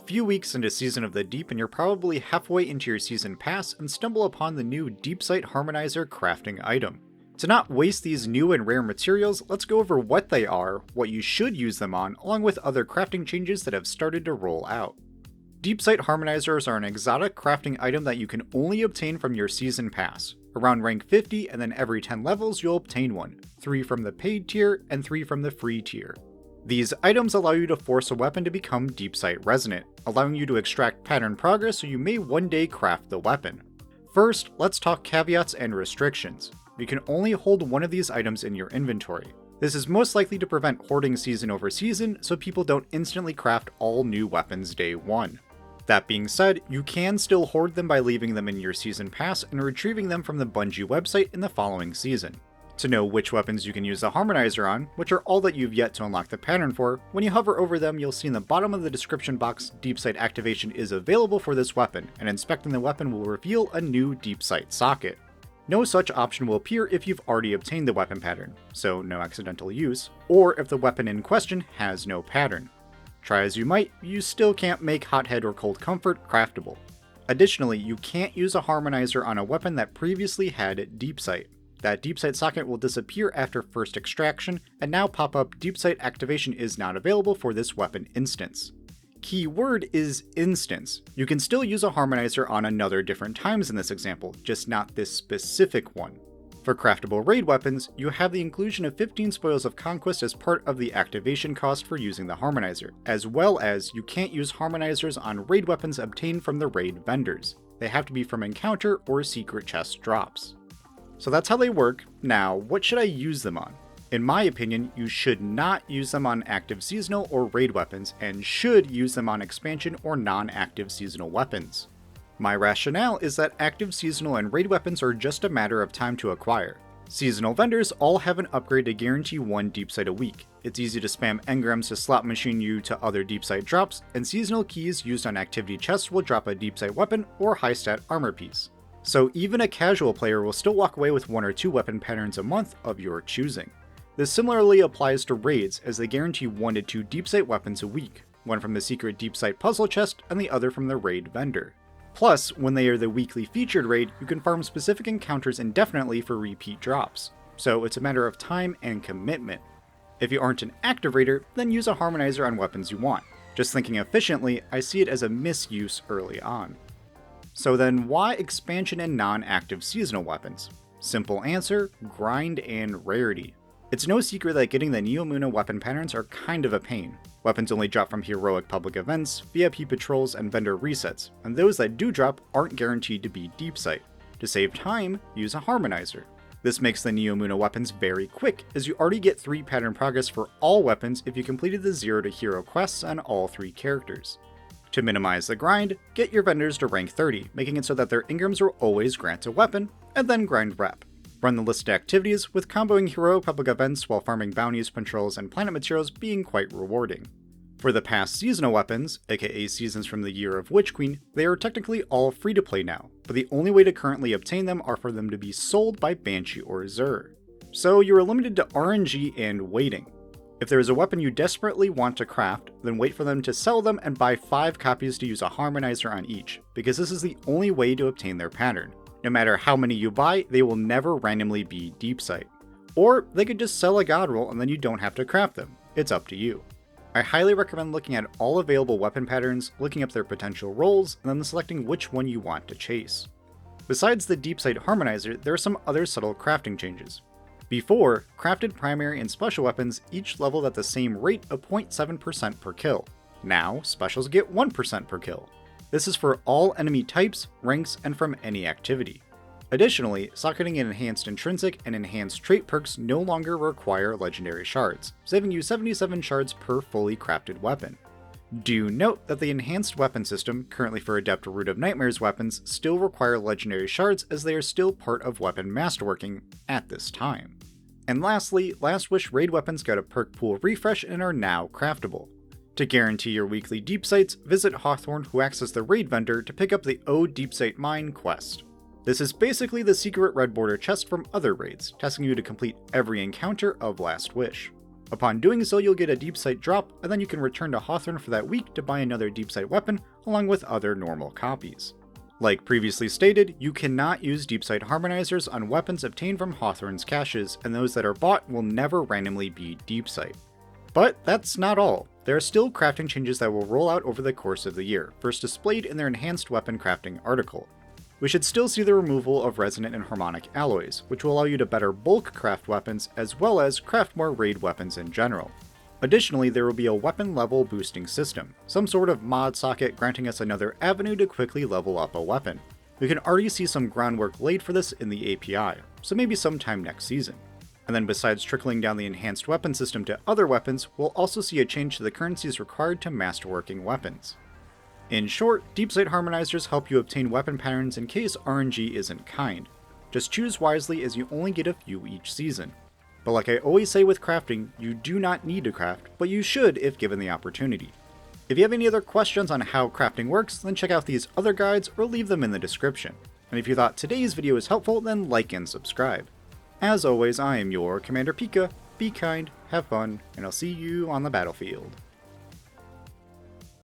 few weeks into Season of the Deep and you're probably halfway into your Season Pass and stumble upon the new Deepsight Harmonizer crafting item. To not waste these new and rare materials, let's go over what they are, what you should use them on, along with other crafting changes that have started to roll out. Deepsight Harmonizers are an exotic crafting item that you can only obtain from your Season Pass. Around rank 50 and then every 10 levels you'll obtain one, 3 from the paid tier and 3 from the free tier. These items allow you to force a weapon to become Deepsight resonant, allowing you to extract pattern progress so you may one day craft the weapon. First, let's talk caveats and restrictions. You can only hold one of these items in your inventory. This is most likely to prevent hoarding season over season so people don't instantly craft all new weapons day one. That being said, you can still hoard them by leaving them in your Season Pass and retrieving them from the Bungie website in the following season. To know which weapons you can use the Harmonizer on, which are all that you've yet to unlock the pattern for, when you hover over them you'll see in the bottom of the description box Deepsight activation is available for this weapon, and inspecting the weapon will reveal a new Deepsight socket. No such option will appear if you've already obtained the weapon pattern, so no accidental use, or if the weapon in question has no pattern. Try as you might, you still can't make Hothead or Cold Comfort craftable. Additionally, you can't use a Harmonizer on a weapon that previously had Deepsight. That Deepsight socket will disappear after first extraction, and now pop up Deepsight activation is not available for this weapon instance. Key word is instance. You can still use a Harmonizer on another different times in this example, just not this specific one. For craftable raid weapons, you have the inclusion of 15 Spoils of Conquest as part of the activation cost for using the Harmonizer, as well as you can't use Harmonizers on raid weapons obtained from the raid vendors. They have to be from encounter or secret chest drops. So that's how they work. Now, what should I use them on? In my opinion, you should not use them on active seasonal or raid weapons, and should use them on expansion or non-active seasonal weapons. My rationale is that active seasonal and raid weapons are just a matter of time to acquire. Seasonal vendors all have an upgrade to guarantee 1 Deepsight a week. It's easy to spam engrams to slot machine you to other Deepsight drops, and seasonal keys used on activity chests will drop a Deepsight weapon or high stat armor piece. So even a casual player will still walk away with 1 or 2 weapon patterns a month of your choosing. This similarly applies to raids, as they guarantee 1 to 2 Deepsight weapons a week, one from the secret Deepsight puzzle chest and the other from the raid vendor. Plus, when they are the weekly featured raid, you can farm specific encounters indefinitely for repeat drops, so it's a matter of time and commitment. If you aren't an active raider, then use a Harmonizer on weapons you want. Just thinking efficiently, I see it as a misuse early on. So then why expansion and non-active seasonal weapons? Simple answer, grind and rarity. It's no secret that getting the Neomuna weapon patterns are kind of a pain. Weapons only drop from heroic public events, VIP patrols, and vendor resets, and those that do drop aren't guaranteed to be Deepsight. To save time, use a Harmonizer. This makes the Neomuna weapons very quick, as you already get 3 pattern progress for all weapons if you completed the 0 to hero quests on all 3 characters. To minimize the grind, get your vendors to rank 30, making it so that their engrams will always grant a weapon, and then grind rep. Run the listed activities, with comboing heroic public events while farming bounties, patrols, and planet materials being quite rewarding. For the past seasonal weapons, aka seasons from the Year of Witch Queen, they are technically all free to play now, but the only way to currently obtain them are for them to be sold by Banshee or Zur. So you are limited to RNG and waiting. If there is a weapon you desperately want to craft, then wait for them to sell them and buy 5 copies to use a Harmonizer on each, because this is the only way to obtain their pattern. No matter how many you buy, they will never randomly be Deepsight. Or they could just sell a god roll and then you don't have to craft them. It's up to you. I highly recommend looking at all available weapon patterns, looking up their potential rolls, and then selecting which one you want to chase. Besides the Deepsight Harmonizer, there are some other subtle crafting changes. Before, crafted primary and special weapons each leveled at the same rate of 0.7% per kill. Now, specials get 1% per kill. This is for all enemy types, ranks, and from any activity. Additionally, socketing in enhanced intrinsic and enhanced trait perks no longer require legendary shards, saving you 77 shards per fully crafted weapon. Do note that the enhanced weapon system, currently for Adept Root of Nightmares weapons, still require legendary shards as they are still part of weapon masterworking at this time. And lastly, Last Wish raid weapons got a perk pool refresh and are now craftable. To guarantee your weekly Deepsights, visit Hawthorne, who acts as the raid vendor, to pick up the O Deepsight Mine quest. This is basically the secret red border chest from other raids, testing you to complete every encounter of Last Wish. Upon doing so, you'll get a Deepsight drop, and then you can return to Hawthorne for that week to buy another Deepsight weapon, along with other normal copies. Like previously stated, you cannot use Deepsight Harmonizers on weapons obtained from Hawthorne's caches, and those that are bought will never randomly be Deepsight. But that's not all. There are still crafting changes that will roll out over the course of the year, first displayed in their enhanced weapon crafting article. We should still see the removal of resonant and harmonic alloys, which will allow you to better bulk craft weapons as well as craft more raid weapons in general. Additionally, there will be a weapon level boosting system, some sort of mod socket granting us another avenue to quickly level up a weapon. We can already see some groundwork laid for this in the API, so maybe sometime next season. And then besides trickling down the enhanced weapon system to other weapons, we'll also see a change to the currencies required to masterworking weapons. In short, Deepsight Harmonizers help you obtain weapon patterns in case RNG isn't kind. Just choose wisely as you only get a few each season. But like I always say with crafting, you do not need to craft, but you should if given the opportunity. If you have any other questions on how crafting works, then check out these other guides or leave them in the description. And if you thought today's video was helpful, then like and subscribe. As always, I am your Commander Pika. Be kind, have fun, and I'll see you on the battlefield.